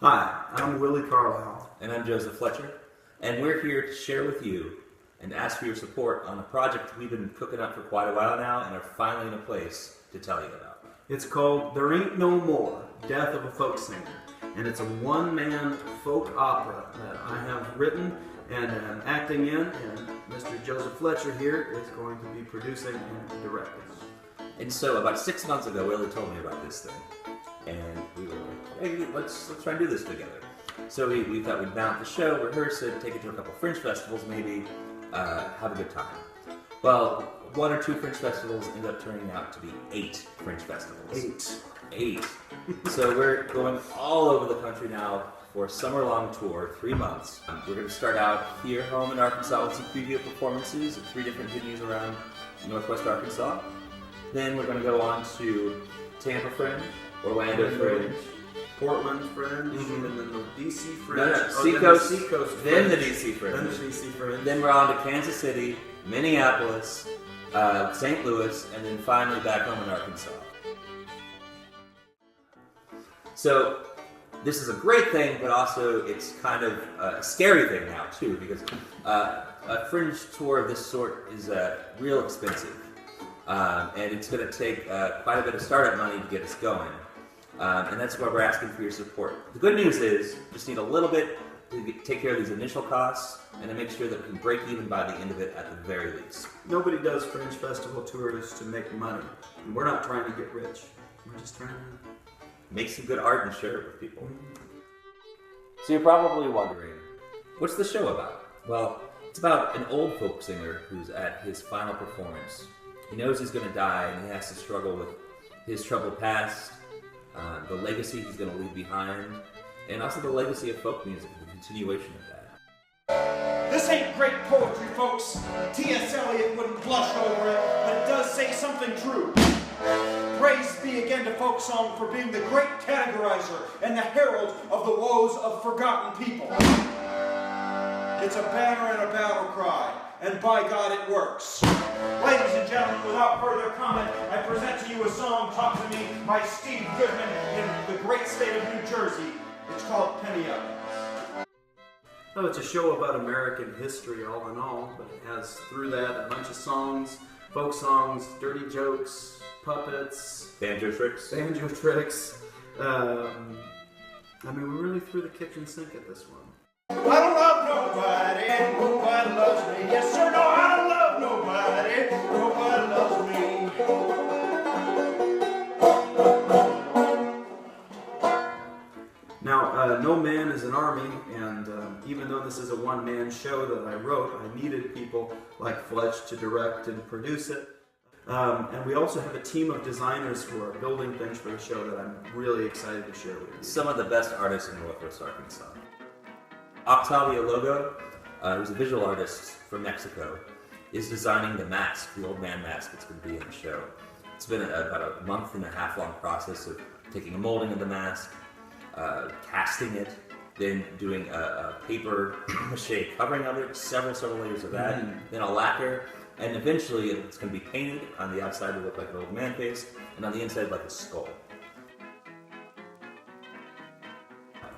Hi, I'm Willie Carlisle. And I'm Joseph Fletcher, and we're here to share with you and ask for your support on a project we've been cooking up for quite a while now and are finally in a place to tell you about. It's called There Ain't No More, Death of a Folk Singer, and it's a one-man folk opera that I have written and am acting in, and Mr. Joseph Fletcher here is going to be producing and directing. And so about 6 months ago, Willie told me about this thing, and we were like, hey, let's try and do this together. So we thought we'd mount the show, rehearse it, take it to a couple Fringe festivals maybe, have a good time. Well, 1 or 2 Fringe festivals end up turning out to be 8 Fringe festivals. 8. So we're going all over the country now for a summer-long tour, 3 months. We're going to start out here home in Arkansas with some preview performances at 3 different venues around Northwest Arkansas. Then we're going to go on to Tampa Fringe, Orlando Fringe, Portland Fringe, and then the DC Fringe. No, Seacoast, then the DC Fringe. Then the DC Fringe. Then we're on to Kansas City, Minneapolis, St. Louis, and then finally back home in Arkansas. So this is a great thing, but also it's kind of a scary thing now too, because a Fringe tour of this sort is real expensive. And it's going to take quite a bit of startup money to get us going. And that's why we're asking for your support. The good news is, we just need a little bit to take care of these initial costs and to make sure that we can break even by the end of it at the very least. Nobody does Fringe Festival tours to make money. And we're not trying to get rich. We're just trying to make some good art and share it with people. So you're probably wondering, what's the show about? Well, it's about an old folk singer who's at his final performance. He knows he's going to die, and he has to struggle with his troubled past, the legacy he's going to leave behind, and also the legacy of folk music, the continuation of that. This ain't great poetry, folks. T.S. Eliot wouldn't blush over it, but it does say something true. Praise be again to folk song for being the great categorizer and the herald of the woes of forgotten people. It's a banner and a battle cry, and by God it works. Ladies and gentlemen, without further comment, I present to you a song taught to me by Steve Goodman in the great state of New Jersey. It's called Penny Up. Oh, it's a show about American history all in all, but it has through that a bunch of songs, folk songs, dirty jokes, puppets, banjo tricks. I mean, we really threw the kitchen sink at this one. I don't love nobody, nobody loves me. Yes sir, no, I don't love nobody, nobody loves me. Now, no man is an army, and even though this is a one-man show that I wrote, I needed people like Fletch to direct and produce it. And we also have a team of designers who are building things for the show that I'm really excited to share with you. Some of the best artists in Northwest Arkansas. Octavio Logo, who's a visual artist from Mexico, is designing the mask, the old man mask that's going to be in the show. It's been about a month and a half long process of taking a molding of the mask, casting it, then doing a paper mache covering of it, several layers of that, then a lacquer, and eventually it's going to be painted on the outside to look like an old man face, and on the inside like a skull.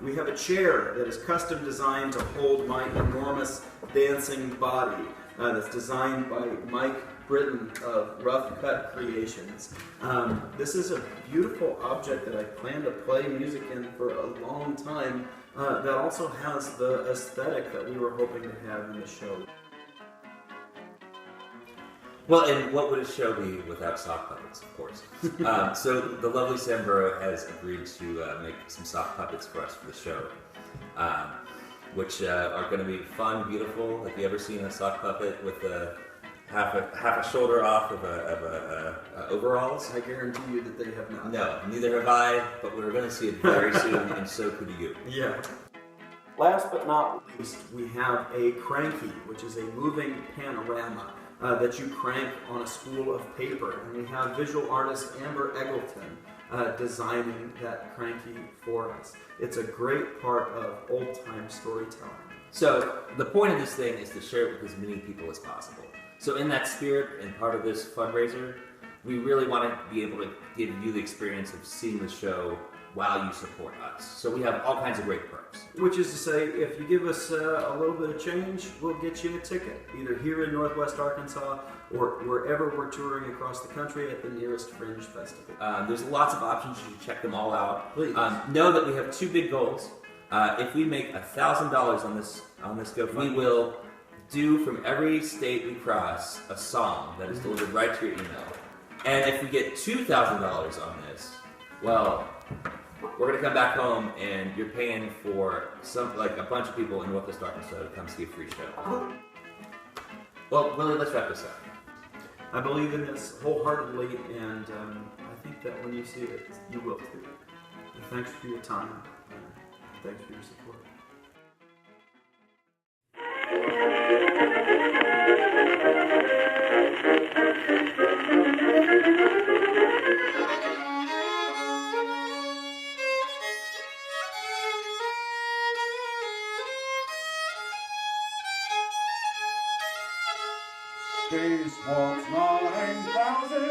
We have a chair that is custom designed to hold my enormous dancing body that's designed by Mike Britton of Rough Cut Creations. This is a beautiful object that I plan to play music in for a long time that also has the aesthetic that we were hoping to have in the show. Well, and what would a show be without sock puppets, of course? So the lovely Samburo has agreed to make some sock puppets for us for the show, which are going to be fun, beautiful. Have you ever seen a sock puppet with half a shoulder off of overalls? I guarantee you that they have not. No, neither have I, but we're going to see it very soon, and so could you. Yeah. Last but not least, we have a cranky, which is a moving panorama that you crank on a spool of paper. And we have visual artist Amber Eggleton designing that cranky for us. It's a great part of old-time storytelling. So the point of this thing is to share it with as many people as possible. So in that spirit and part of this fundraiser, we really want to be able to give you the experience of seeing the show while you support us. So we have all kinds of great perks. Which is to say, if you give us a little bit of change, we'll get you a ticket, either here in Northwest Arkansas or wherever we're touring across the country at the nearest Fringe Festival. There's lots of options. You should check them all out. Please. Know that we have two big goals. If we make $1,000 on this GoFundMe, we will do from every state we cross a song that is delivered right to your email. And if we get $2,000 on this, well, we're going to come back home and you're paying for a bunch of people in Northwest Arkansas to come see a free show. Well, Willie, let's wrap this up. I believe in this wholeheartedly, and I think that when you see it, you will too. And thanks for your time. Thanks for your support. Spacewalk's 9,000